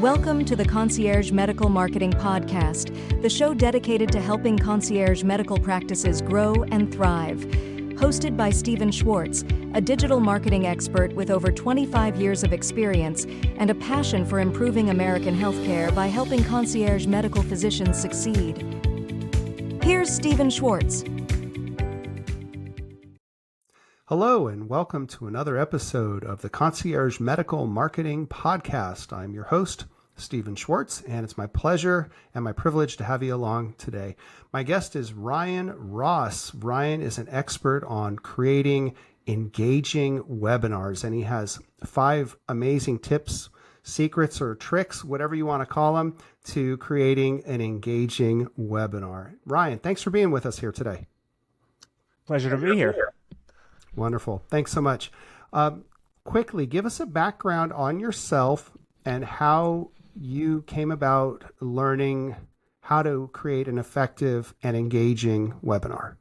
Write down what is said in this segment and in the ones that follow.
Welcome to the Concierge Medical Marketing Podcast, the show dedicated to helping concierge medical practices grow and thrive. Hosted by Schwartz, a digital marketing expert with over 25 years of experience and a passion for improving American healthcare by helping concierge medical physicians succeed. Here's Schwartz. Hello and welcome to another episode of the Concierge Medical Marketing Podcast. I'm your host, Stephen Schwartz, and it's my pleasure and my privilege to have you along today. My guest is Ryan Ross. Ryan is an expert on creating engaging webinars, and he has 5 amazing tips, secrets, or tricks, whatever you want to call them, to creating an engaging webinar. Ryan, thanks for being with us here today. Pleasure to be here. Wonderful. Thanks so much. Quickly, give us a background on yourself and how you came about learning how to create an effective and engaging webinar.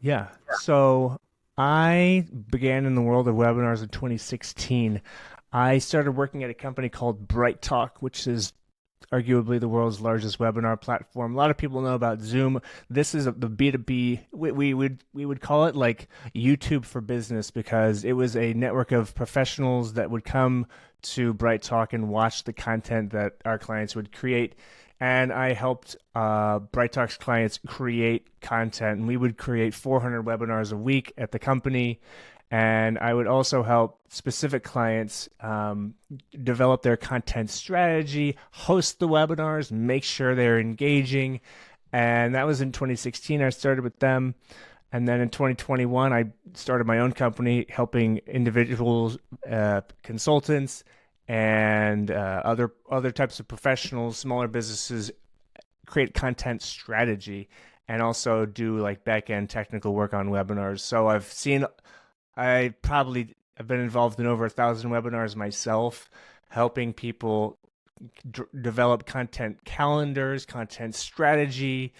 Yeah. So I began in the world of webinars in 2016. I started working at a company called BrightTalk, which is arguably the world's largest webinar platform. A lot of people know about Zoom. This is the B2B. We would call it like YouTube for business, because it was a network of professionals that would come to BrightTalk and watch the content that our clients would create. And I helped BrightTalk's clients create content. And we would create 400 webinars a week at the company. And I would also help specific clients develop their content strategy, host the webinars, make sure they're engaging. And that was in 2016. I started with them. And then in 2021, I started my own company helping individuals, consultants, and other types of professionals, smaller businesses, create content strategy and also do like back-end technical work on webinars. So I've been involved in over 1,000 webinars myself, helping people develop content calendars, content strategy,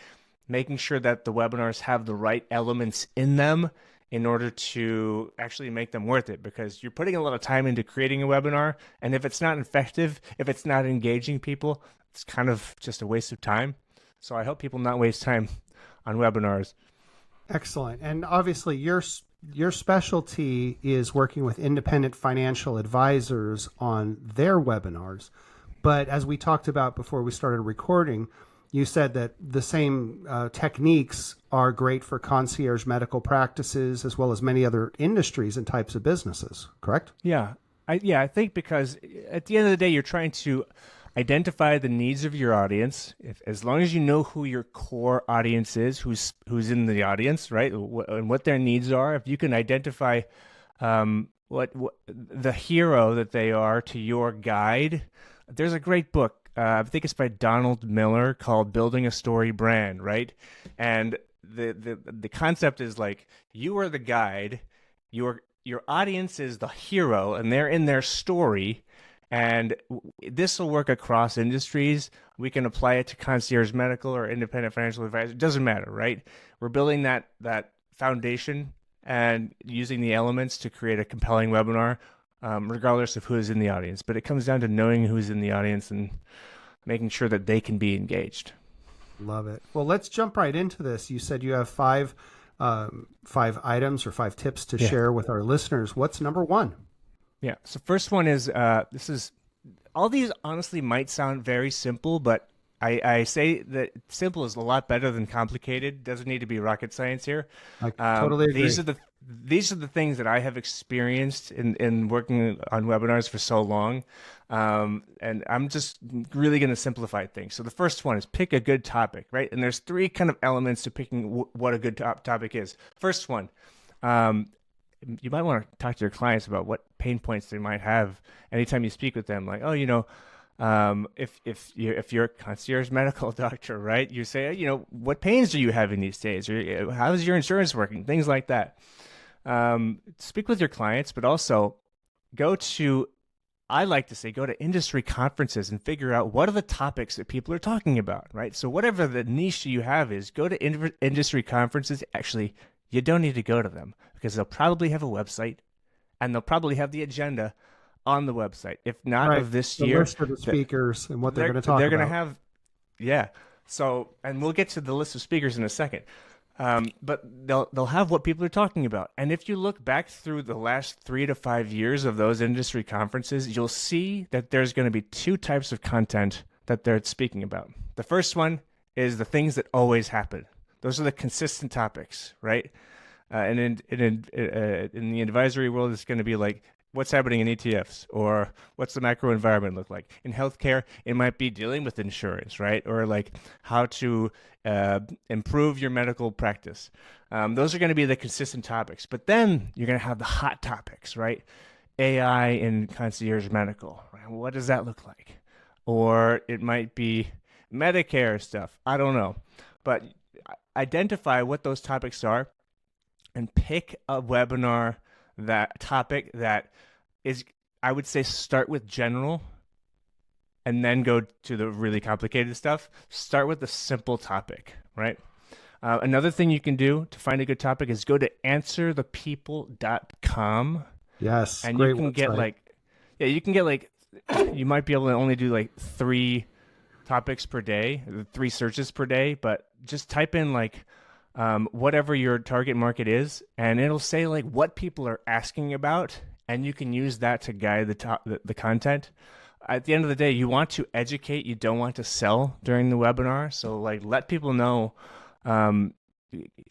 making sure that the webinars have the right elements in them in order to actually make them worth it, because you're putting a lot of time into creating a webinar. And if it's not effective, if it's not engaging people, it's kind of just a waste of time. So I help people not waste time on webinars. Excellent. And obviously your specialty is working with independent financial advisors on their webinars. But as we talked about before we started recording, you said that the same techniques are great for concierge medical practices as well as many other industries and types of businesses, correct? Yeah. I think because at the end of the day, you're trying to identify the needs of your audience. As long as you know who your core audience is, who's in the audience, right, and what their needs are, if you can identify what the hero that they are to your guide. There's a great book, I think it's by Donald Miller, called Building a Story Brand, right? And the concept is like, you are the guide, your audience is the hero, and they're in their story. And this will work across industries. We can apply it to concierge medical or independent financial advisor. It doesn't matter, right? We're building that foundation and using the elements to create a compelling webinar, regardless of who is in the audience. But it comes down to knowing who's in the audience and making sure that they can be engaged. Love it. Well, let's jump right into this. You said you have 5 items or 5 tips to share with our listeners. What's number 1? Yeah. So first one is, all these honestly might sound very simple, but I say that simple is a lot better than complicated. Doesn't need to be rocket science here. I totally agree. These are the things that I have experienced in working on webinars for so long. And I'm just really going to simplify things. So the first one is pick a good topic, right? And there's 3 kind of elements to picking what a good topic is. First one, you might want to talk to your clients about what pain points they might have anytime you speak with them. Like, if you're a concierge medical doctor, right? You say, what pains are you having these days? Or how's your insurance working? Things like that. Speak with your clients, but also go to industry conferences and figure out what are the topics that people are talking about, right? So whatever the niche you have is, go to industry conferences. Actually, you don't need to go to them because they'll probably have a website and they'll probably have the agenda on the website. If not Right. of this The year, list of the speakers and what they're going to talk they're about. going to have, yeah. So, and we'll get to the list of speakers in a second. But they'll have what people are talking about. And if you look back through the last 3 to 5 years of those industry conferences, you'll see that there's going to be 2 types of content that they're speaking about. The first one is the things that always happen. Those are the consistent topics, right? And in the advisory world, it's going to be like, what's happening in ETFs, or what's the macro environment look like? In healthcare, it might be dealing with insurance, right? Or like how to improve your medical practice. Those are going to be the consistent topics. But then you're going to have the hot topics, right? AI in concierge medical. Right? What does that look like? Or it might be Medicare stuff. I don't know. But identify what those topics are and pick a webinar, that topic that is, I would say, start with general and then go to the really complicated stuff. Start with the simple topic, right? Another thing you can do to find a good topic is go to answerthepeople.com. Yes, and great you can website. you might be able to only do like 3 topics per day, 3 searches per day, but just type in like whatever your target market is, and it'll say like what people are asking about, and you can use that to guide the content. At the end of the day, you want to educate, you don't want to sell during the webinar. So like let people know,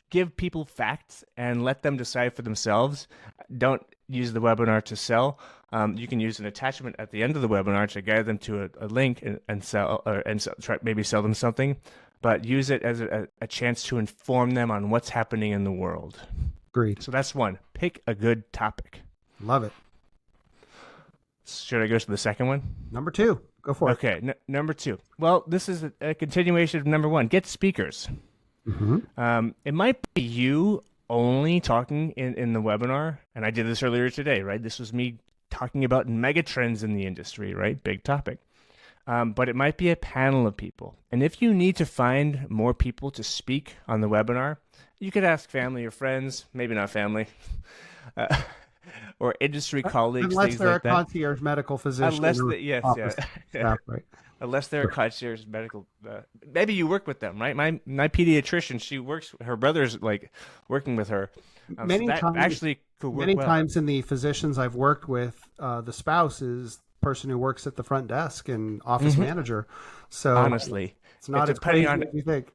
give people facts and let them decide for themselves. Don't use the webinar to sell. You can use an attachment at the end of the webinar to guide them to a link and sell, maybe sell them something. But use it as a chance to inform them on what's happening in the world. Agreed. So that's one. Pick a good topic. Love it. Should I go to the second one? Number 2. Go for it. Okay, number 2. Well, this is a continuation of number 1. Get speakers. Mm-hmm. It might be you only talking in the webinar, and I did this earlier today, right? This was me talking about mega trends in the industry, right? Big topic. But it might be a panel of people. And if you need to find more people to speak on the webinar, you could ask family or friends, maybe not family, or industry colleagues, Unless things they're like a that. concierge medical physician. Unless or yes, office yeah. staff, right? Unless they're a concierge medical, maybe you work with them, right? My pediatrician, she works. Her brother's like working with her. Many so that times, actually could work many well. times in the physicians I've worked with, the spouse is the person who works at the front desk and office manager. So Honestly, it's not as depending crazy on as you think.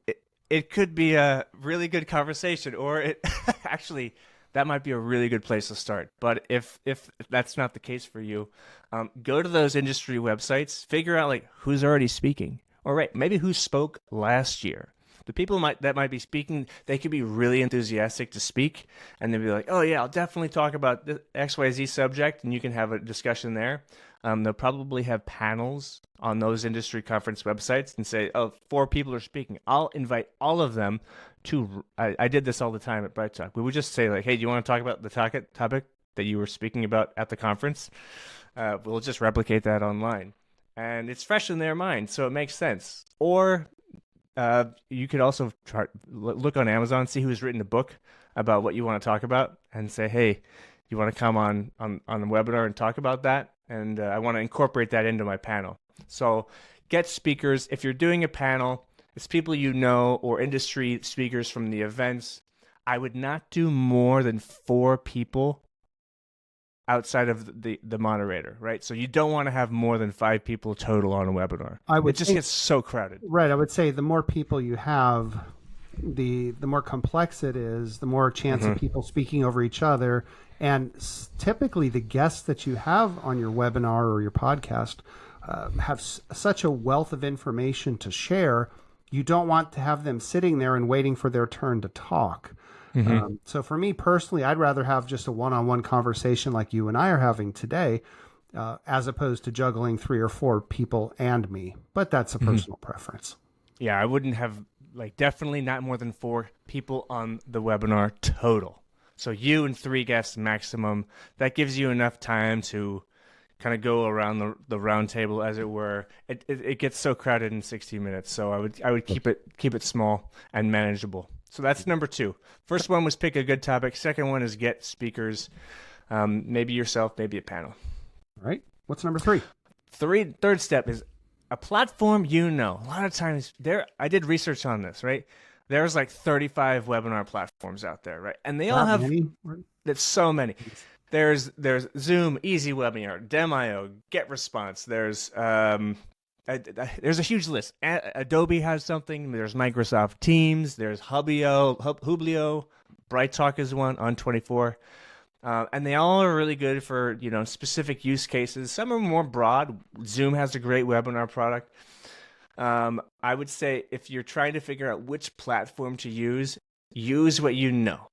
it could be a really good conversation, or it actually that might be a really good place to start. But if that's not the case for you, go to those industry websites, figure out like who's already speaking, or right, maybe who spoke last year. The people that might be speaking, they could be really enthusiastic to speak, and they'll be like, "Oh yeah, I'll definitely talk about the XYZ subject," and you can have a discussion there. They'll probably have panels on those industry conference websites and say, "Oh, 4 people are speaking. I'll invite all of them to." I did this all the time at Bright Talk. We would just say like, "Hey, do you want to talk about the topic that you were speaking about at the conference?" We'll just replicate that online, and it's fresh in their mind, so it makes sense. Or you could also look on Amazon, see who's written a book about what you want to talk about, and say, "Hey, you want to come on the webinar and talk about that?" And I want to incorporate that into my panel. So get speakers. If you're doing a panel, it's people you know or industry speakers from the events. I would not do more than 4 people outside of the moderator, right? So you don't want to have more than 5 people total on a webinar. It just gets so crowded. Right. I would say the more people you have, the more complex it is, the more chance of people speaking over each other. And typically the guests that you have on your webinar or your podcast have such a wealth of information to share. You don't want to have them sitting there and waiting for their turn to talk. So for me personally, I'd rather have just a one-on-one conversation like you and I are having today, as opposed to juggling 3 or 4 people and me. But that's a personal preference. Yeah, I wouldn't have, definitely not more than 4 people on the webinar total. So you and 3 guests maximum. That gives you enough time to kind of go around the round table, as it were. It gets so crowded in 60 minutes. So I would keep it small and manageable. So that's number 2. First one was pick a good topic. Second one is get speakers, maybe yourself, maybe a panel. All right. What's number 3? Third step is a platform A lot of times I did research on this, right? There's like 35 webinar platforms out there, right? And they all have that's so many. There's Zoom, Easy Webinar, Demio, GetResponse. There's a huge list. Adobe has something. There's Microsoft Teams. There's Hublio. BrightTalk is one on 24. And they all are really good for, specific use cases. Some are more broad. Zoom has a great webinar product. I would say if you're trying to figure out which platform to use what you know.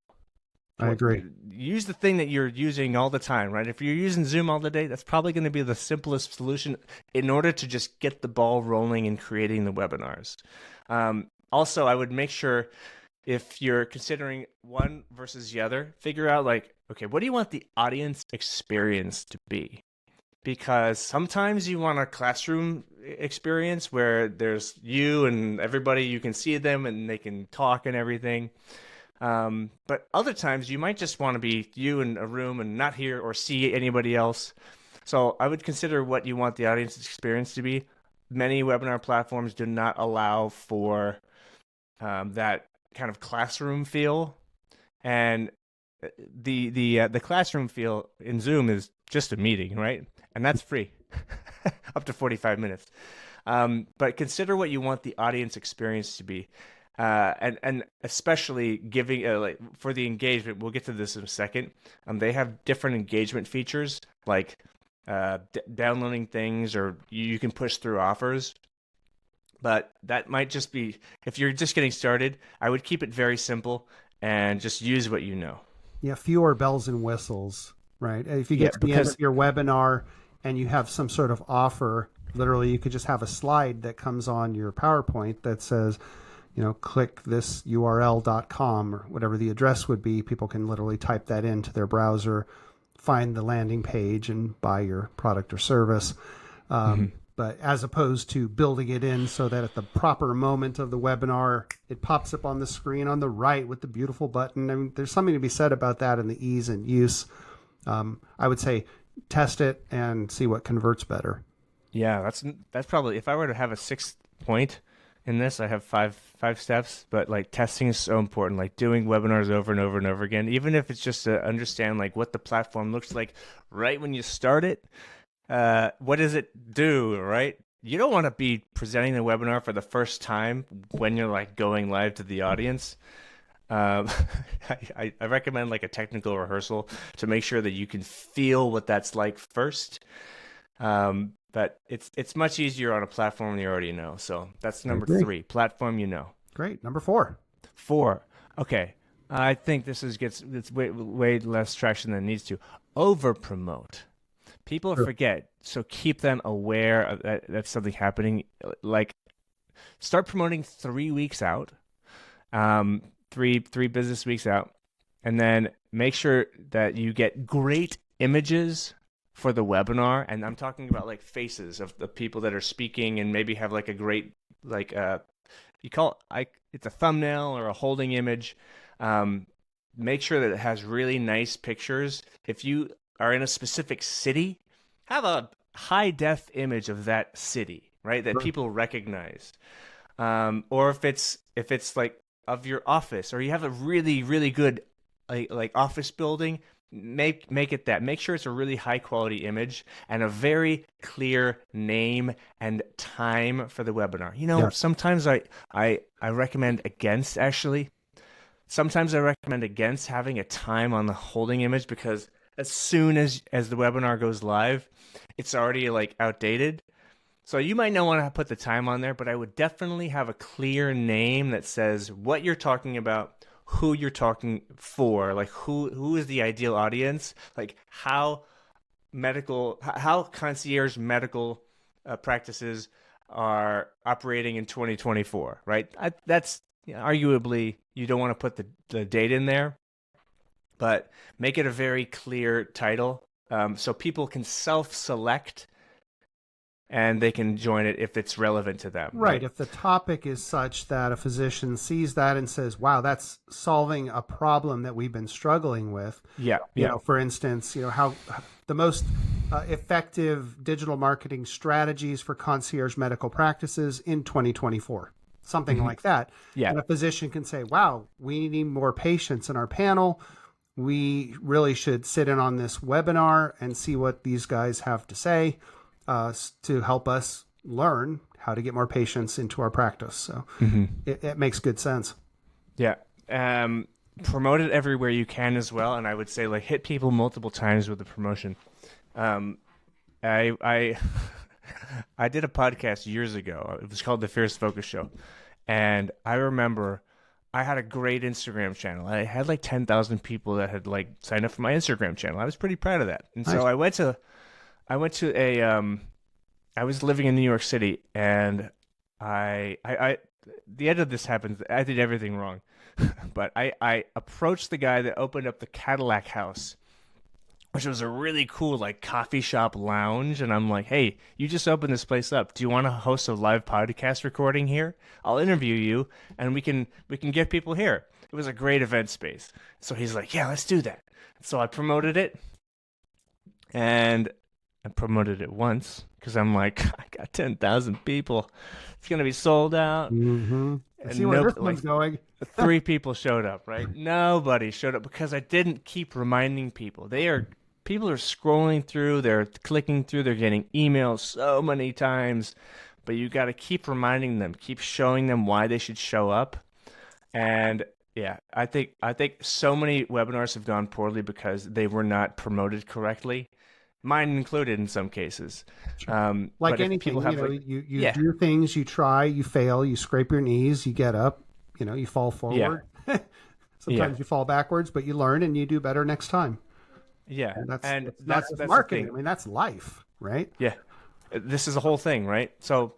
I agree. Use the thing that you're using all the time, right? If you're using Zoom all the day, that's probably going to be the simplest solution in order to just get the ball rolling in creating the webinars. Also, I would make sure if you're considering one versus the other, figure out okay, what do you want the audience experience to be? Because sometimes you want a classroom experience where there's you and everybody, you can see them and they can talk and everything. But other times you might just want to be you in a room and not hear or see anybody else. So I would consider what you want the audience experience to be. Many webinar platforms do not allow for that kind of classroom feel, and the classroom feel in Zoom is just a meeting, right? And that's free, up to 45 minutes. But consider what you want the audience experience to be. And especially giving for the engagement, we'll get to this in a second. They have different engagement features like downloading things, or you can push through offers. But that might just be, if you're just getting started, I would keep it very simple and just use what you know. Yeah, fewer bells and whistles, right? If you get to the end of your webinar and you have some sort of offer, literally you could just have a slide that comes on your PowerPoint that says, click this url.com or whatever the address would be. People can literally type that into their browser, find the landing page, and buy your product or service. But as opposed to building it in so that at the proper moment of the webinar, it pops up on the screen on the right with the beautiful button. I mean, there's something to be said about that and the ease and use. I would say test it and see what converts better. Yeah, that's probably, if I were to have a 6th point in this, I have five steps, but testing is so important, doing webinars over and over and over again, even if it's just to understand what the platform looks like right when you start it. What does it do, right? You don't want to be presenting the webinar for the first time when you're going live to the audience. I recommend a technical rehearsal to make sure that you can feel what that's like first. But it's much easier on a platform you already know. So that's number 3, platform you know. Great. Number 4. 4. Okay. I think this gets way less traction than it needs to. Over promote. People forget, so keep them aware of that's something happening. Start promoting 3 weeks out, 3 business weeks out, and then make sure that you get great images for the webinar. And I'm talking about faces of the people that are speaking, and maybe have a great you call it it's a thumbnail or a holding image. Make sure that it has really nice pictures. If you are in a specific city, have a high def image of that city, right? That people recognize. Or if it's of your office, or you have a really, really good office building, make it that. Make sure it's a really high quality image and a very clear name and time for the webinar. Sometimes I recommend against actually. Sometimes I recommend against having a time on the holding image, because as soon as the webinar goes live, it's already outdated. So you might not want to put the time on there, but I would definitely have a clear name that says what you're talking about, who you're talking for, who is the ideal audience, how concierge medical practices are operating in 2024, right? That's arguably, you don't want to put the date in there, but make it a very clear title, so people can self-select and they can join it if it's relevant to them. Right. If the topic is such that a physician sees that and says, wow, that's solving a problem that we've been struggling with. Yeah. For instance, how the most effective digital marketing strategies for concierge medical practices in 2024. Something like that. Yeah. And a physician can say, wow, we need more patients in our panel. We really should sit in on this webinar and see what these guys have to say to help us learn how to get more patients into our practice. So it makes good sense. Yeah. Promote it everywhere you can as well. And I would say like hit people multiple times with the promotion. I did a podcast years ago. It was called The Fierce Focus Show. And I remember I had a great Instagram channel. I had like 10,000 people that had like signed up for my Instagram channel. I was pretty proud of that. And so I went to I was living in New York City, and the end of this happened. I did everything wrong, but I approached the guy that opened up the Cadillac House, which was a really cool like coffee shop lounge. And I'm like, hey, you just opened this place up. Do you want to host a live podcast recording here? I'll interview you, and we can get people here. It was a great event space. So he's like, yeah, let's do that. So I promoted it, and I promoted it once because I'm like, I got 10,000 people. It's going to be sold out. Mm-hmm. And see where this one's going. 3 people showed up, right? Nobody showed up because I didn't keep reminding people. People are scrolling through, they're clicking through, they're getting emails so many times, but you got to keep reminding them, keep showing them why they should show up. And yeah, I think so many webinars have gone poorly because they were not promoted correctly. Mine included in some cases. Like anything, you do things, you try, you fail, you scrape your knees, you get up, you fall forward. Yeah. Sometimes you fall backwards, but you learn and you do better next time. Yeah. And that's marketing. I mean, that's life, right? Yeah. This is the whole thing, right? So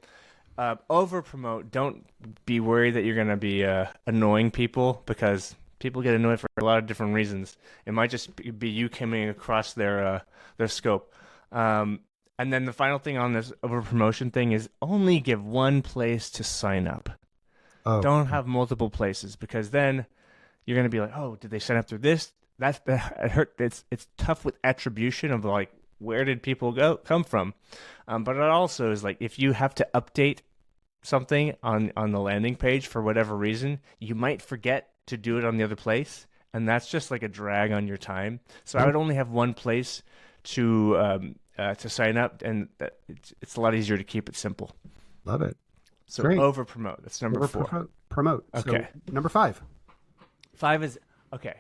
over promote. Don't be worried that you're going to be annoying people, because people get annoyed for a lot of different reasons. It might just be you coming across their scope. And then the final thing on this over promotion thing is only give one place to sign up. Oh. Don't have multiple places, because then you're going to be like, oh, did they sign up through this? It's tough with attribution of like, where did people come from? But it also is like, if you have to update something on the landing page for whatever reason, you might forget to do it on the other place, and that's just like a drag on your time. So I would only have one place to sign up, and it's a lot easier to keep it simple. Love it. So over promote. That's number 4. Promote. Okay. So number 5. 5 is okay.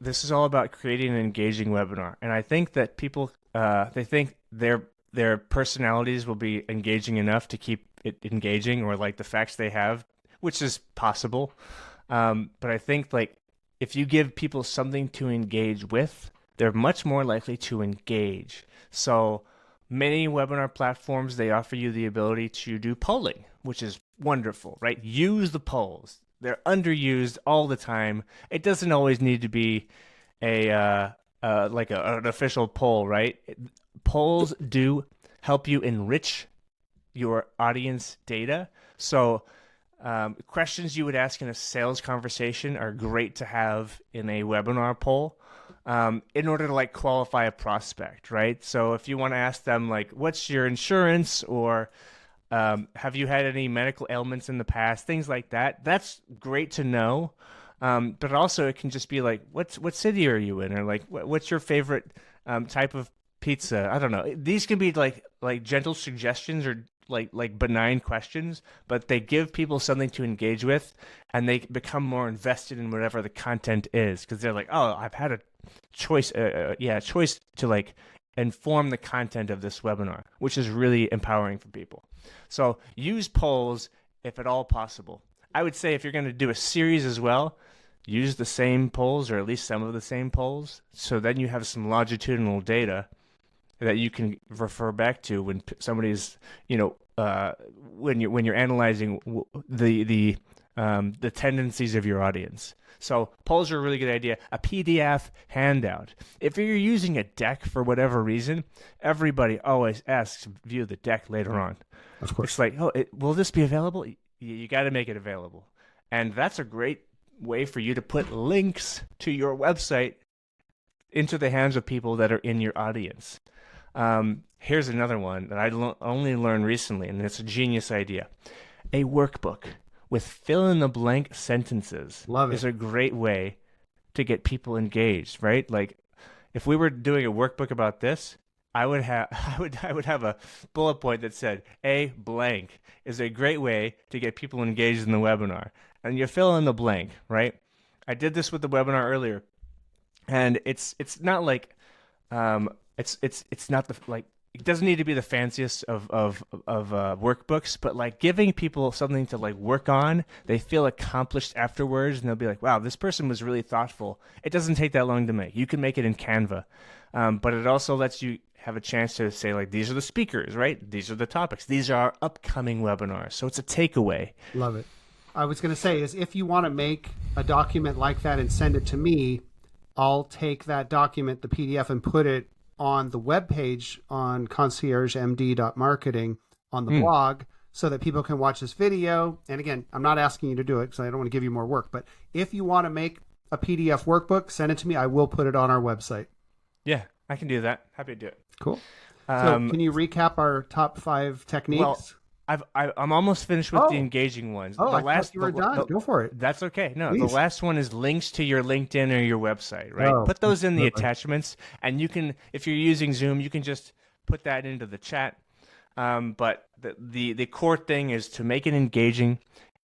This is all about creating an engaging webinar, and I think that people they think their personalities will be engaging enough to keep it engaging, or like the facts they have, which is possible. But I think like if you give people something to engage with, they're much more likely to engage. So many webinar platforms, they offer you the ability to do polling, which is wonderful, right? Use the polls. They're underused all the time. It doesn't always need to be an official poll, right? Polls do help you enrich your audience data. So questions you would ask in a sales conversation are great to have in a webinar poll in order to like qualify a prospect, right? So if you want to ask them like, what's your insurance, or have you had any medical ailments in the past, things like that, that's great to know. But also it can just be like, what city are you in, or like what's your favorite type of pizza? I don't know. These can be like gentle suggestions, or like benign questions, but they give people something to engage with, and they become more invested in whatever the content is, because they're like, oh, I've had a choice to like inform the content of this webinar, which is really empowering for people. So use polls if at all possible. I would say if you're going to do a series as well, use the same polls, or at least some of the same polls, so then you have some longitudinal data that you can refer back to when somebody's, when you're analyzing the tendencies of your audience. So polls are a really good idea. A PDF handout. If you're using a deck for whatever reason, everybody always asks to view the deck later on. Of course. It's like, will this be available? You got to make it available. And that's a great way for you to put links to your website into the hands of people that are in your audience. Here's another one that I only learned recently, and it's a genius idea. A workbook with fill-in-the-blank sentences is a great way to get people engaged, right? Like, if we were doing a workbook about this, I would have a bullet point that said, a blank is a great way to get people engaged in the webinar. And you fill in the blank, right? I did this with the webinar earlier, and it's not like it's not the like. It doesn't need to be the fanciest of workbooks, but like giving people something to like work on, they feel accomplished afterwards, and they'll be like, "Wow, this person was really thoughtful." It doesn't take that long to make. You can make it in Canva, but it also lets you have a chance to say like, "These are the speakers, right? These are the topics. These are our upcoming webinars." So it's a takeaway. Love it. I was going to say is if you want to make a document like that and send it to me, I'll take that document, the PDF, and put it on the webpage on conciergemd.marketing on the blog so that people can watch this video. And again, I'm not asking you to do it because I don't want to give you more work, but if you want to make a PDF workbook, send it to me. I will put it on our website. Yeah, I can do that. Happy to do it. Cool. So can you recap our top 5 techniques? Well, I'm almost finished with the engaging ones. Oh, I thought you were done. Go for it. That's okay. No, Please. The last one is links to your LinkedIn or your website, right? Put those in the attachments, and you can, if you're using Zoom, you can just put that into the chat. But the core thing is to make it engaging,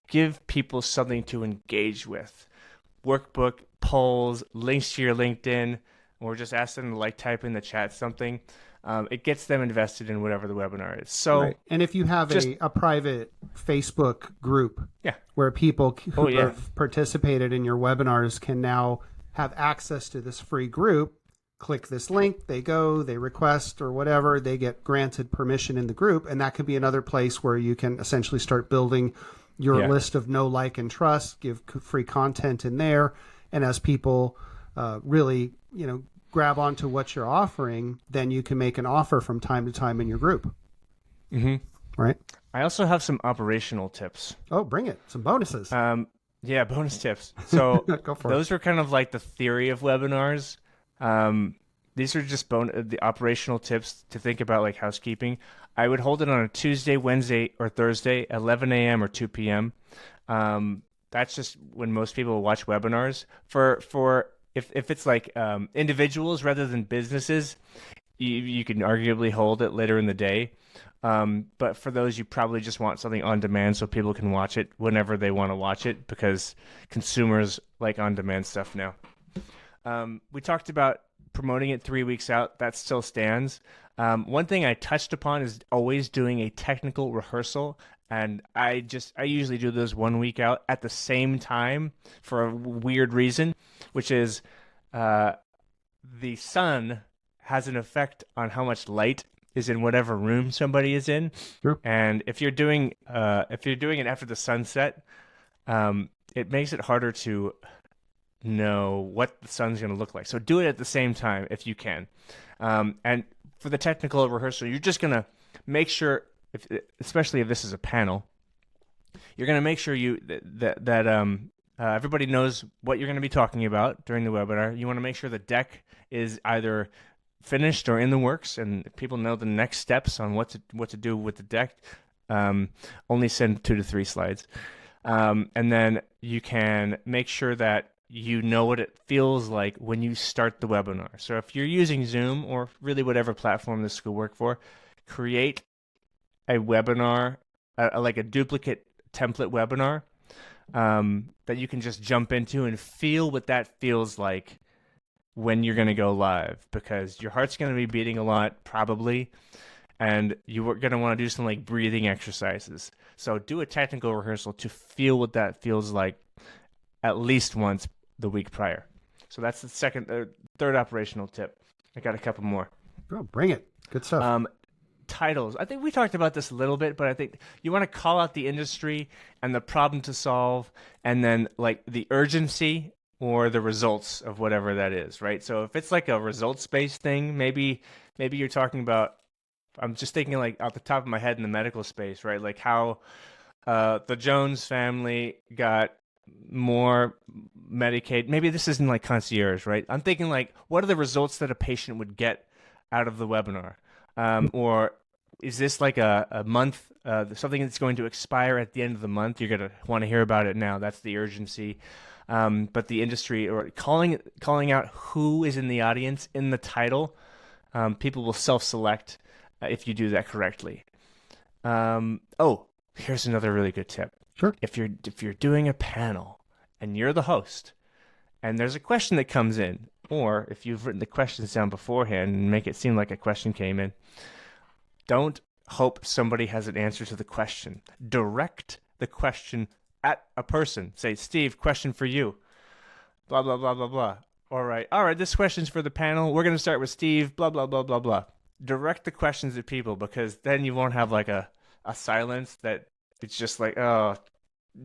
give people something to engage with. Workbook, polls, links to your LinkedIn, or just ask them to like type in the chat something. It gets them invested in whatever the webinar is. So, and if you have a private Facebook group where people who have participated in your webinars can now have access to this free group, click this link, they go, they request or whatever, they get granted permission in the group. And that could be another place where you can essentially start building your list of know, like, and trust, give free content in there. And as people really, grab onto what you're offering, then you can make an offer from time to time in your group. Mm-hmm. Right? I also have some operational tips. Oh, bring it. Some bonuses. Bonus tips. So Go for those are kind of like the theory of webinars. These are just the operational tips to think about, like housekeeping. I would hold it on a Tuesday, Wednesday, or Thursday, 11 a.m. or 2 p.m. That's just when most people watch webinars. If it's like individuals rather than businesses, you can arguably hold it later in the day. But for those, you probably just want something on demand so people can watch it whenever they want to watch it, because consumers like on-demand stuff now. We talked about promoting it 3 weeks out. That still stands. One thing I touched upon is always doing a technical rehearsal. And I usually do those 1 week out at the same time for a weird reason, which is the sun has an effect on how much light is in whatever room somebody is in. Sure. And if you're doing it after the sunset, it makes it harder to know what the sun's going to look like. So do it at the same time if you can. And for the technical rehearsal, you're just going to make sure, especially if this is a panel, you're going to make sure that everybody knows what you're going to be talking about during the webinar. You want to make sure the deck is either finished or in the works, and people know the next steps on what to do with the deck. Only send 2 to 3 slides, and then you can make sure that you know what it feels like when you start the webinar. So if you're using Zoom or really whatever platform this could work for, create a webinar, like a duplicate template webinar that you can just jump into and feel what that feels like when you're going to go live, because your heart's going to be beating a lot probably, and you're going to want to do some like breathing exercises. So do a technical rehearsal to feel what that feels like at least once the week prior. So that's the third operational tip. I got a couple more. Oh, bring it. Good stuff. Titles. I think we talked about this a little bit, but I think you want to call out the industry and the problem to solve, and then like the urgency or the results of whatever that is, right? So if it's like a results-based thing, maybe you're talking about, I'm just thinking like off the top of my head in the medical space, right? Like how the Jones family got more Medicaid. Maybe this isn't like concierge, right? I'm thinking like, what are the results that a patient would get out of the webinar? Or is this like a month, something that's going to expire at the end of the month? You're going to want to hear about it now. That's the urgency. But the industry, or calling out who is in the audience in the title, people will self-select if you do that correctly. Here's another really good tip. Sure. If you're doing a panel and you're the host and there's a question that comes in, or if you've written the questions down beforehand and make it seem like a question came in, don't hope somebody has an answer to the question. Direct the question at a person. Say, Steve, question for you. Blah, blah, blah, blah, blah. All right, this question's for the panel. We're going to start with Steve, blah, blah, blah, blah, blah. Direct the questions at people, because then you won't have like a silence that it's just like, oh,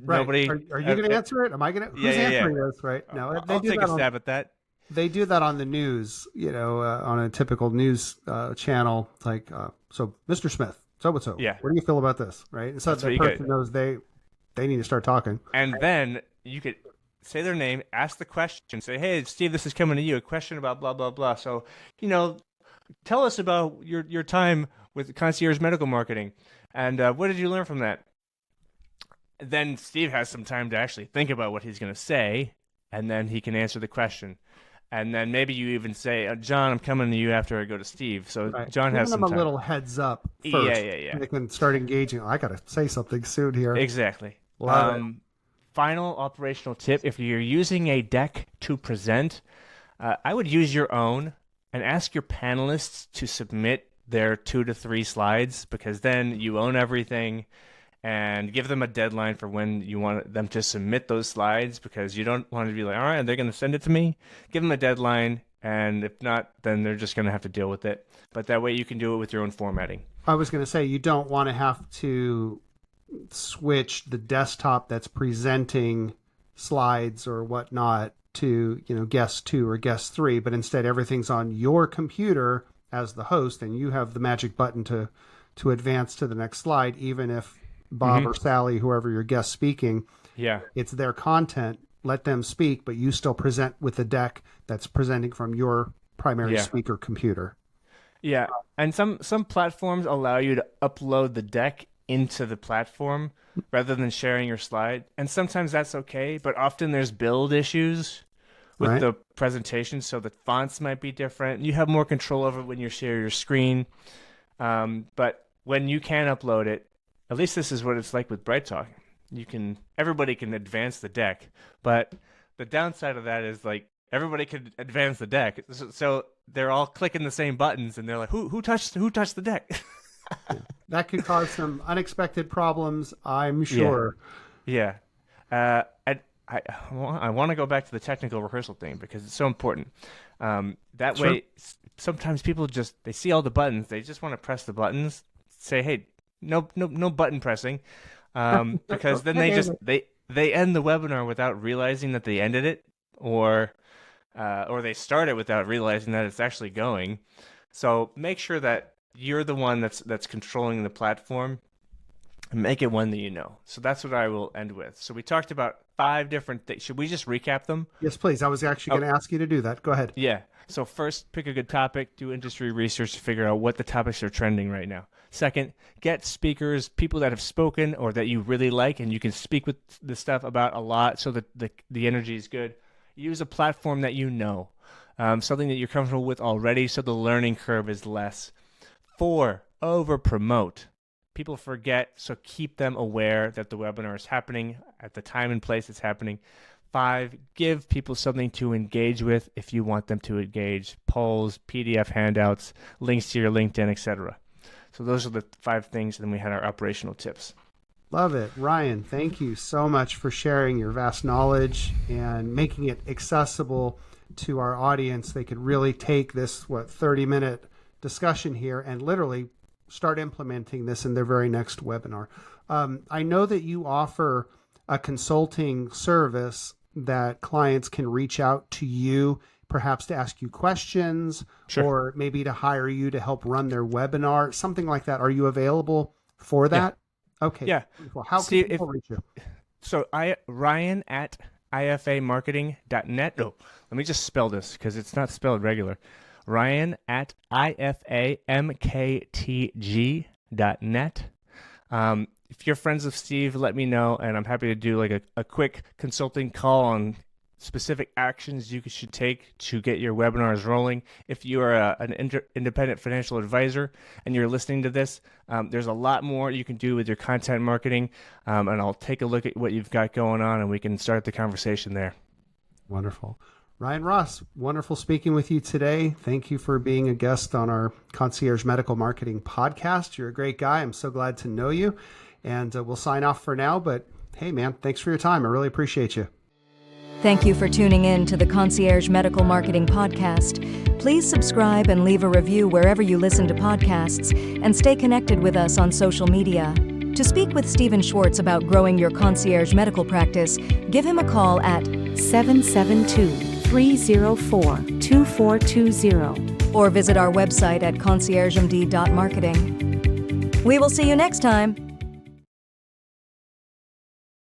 right. Nobody. Are you going to answer it? Am I going to? Who's answering this? Right. No, I'll take a stab at that. They do that on the news, on a typical news channel. It's like, so Mr. Smith, so-and-so, yeah. What do you feel about this? Right. And so the person knows they need to start talking. And then you could say their name, ask the question, say, hey, Steve, this is coming to you, a question about blah, blah, blah. So, tell us about your time with Concierge Medical Marketing, and what did you learn from that? Then Steve has some time to actually think about what he's going to say, and then he can answer the question. And then maybe you even say, John, I'm coming to you after I go to Steve. So right. John has some time. Give them a little heads up first. Yeah. They can start engaging. I got to say something soon here. Exactly. Love it. Final operational tip, if you're using a deck to present, I would use your own and ask your panelists to submit their 2 to 3 slides, because then you own everything, and give them a deadline for when you want them to submit those slides, because you don't want to be like, all right, they're going to send it to me. Give them a deadline, and if not, then they're just going to have to deal with it. But that way you can do it with your own formatting. I was going to say, you don't want to have to switch the desktop that's presenting slides or whatnot to, guest 2 or guest 3, but instead everything's on your computer as the host, and you have the magic button to advance to the next slide, even if Bob or Sally, whoever your guest speaking, it's their content. Let them speak, but you still present with the deck that's presenting from your primary speaker computer. Yeah, and some platforms allow you to upload the deck into the platform rather than sharing your slide, and sometimes that's okay, but often there's build issues with the presentation, so the fonts might be different. You have more control over it when you share your screen, but when you can upload it, at least this is what it's like with BrightTalk. Everybody can advance the deck, but the downside of that is like everybody can advance the deck, so they're all clicking the same buttons, and they're like, who touched the deck? That could cause some unexpected problems, I'm sure. Yeah. I want to go back to the technical rehearsal thing, because it's so important. That way, sometimes people they see all the buttons, they just want to press the buttons. Say, hey, no button pressing, because then they end the webinar without realizing that they ended it, or they start it without realizing that it's actually going. So make sure that you're the one that's controlling the platform, and make it one that you know. So that's what I will end with. So we talked about 5 different things. Should we just recap them? Yes, please. I was actually going to ask you to do that. Go ahead. Yeah. So first, pick a good topic, do industry research to figure out what the topics are trending right now. Second, get speakers, people that have spoken or that you really like and you can speak with the stuff about a lot, so that the energy is good. Use a platform that you know, something that you're comfortable with already, so the learning curve is less. 4, over-promote. People forget, so keep them aware that the webinar is happening at the time and place it's happening. 5, give people something to engage with if you want them to engage. Polls, PDF handouts, links to your LinkedIn, etc. So those are the 5 things, and then we had our operational tips. Love it. Ryan, thank you so much for sharing your vast knowledge and making it accessible to our audience. They could really take this, 30-minute discussion here and literally start implementing this in their very next webinar. I know that you offer a consulting service that clients can reach out to you, perhaps to ask you questions, or maybe to hire you to help run their webinar, something like that. Are you available for that? Yeah. Okay. Yeah. Well, how can people reach you? So Ryan at IFAMarketing.net. Oh, let me just spell this because it's not spelled regular. Ryan at IFAMKTG.net. If you're friends with Steve, let me know, and I'm happy to do like a quick consulting call on specific actions you should take to get your webinars rolling. If you are an independent financial advisor and you're listening to this, there's a lot more you can do with your content marketing, and I'll take a look at what you've got going on, and we can start the conversation there. Wonderful. Ryan Ross, wonderful speaking with you today. Thank you for being a guest on our Concierge Medical Marketing Podcast. You're a great guy. I'm so glad to know you. And we'll sign off for now. But hey, man, thanks for your time. I really appreciate you. Thank you for tuning in to the Concierge Medical Marketing Podcast. Please subscribe and leave a review wherever you listen to podcasts, and stay connected with us on social media. To speak with Stephen Schwartz about growing your concierge medical practice, give him a call at 772-304-2420 or visit our website at conciergemd.marketing. We will see you next time.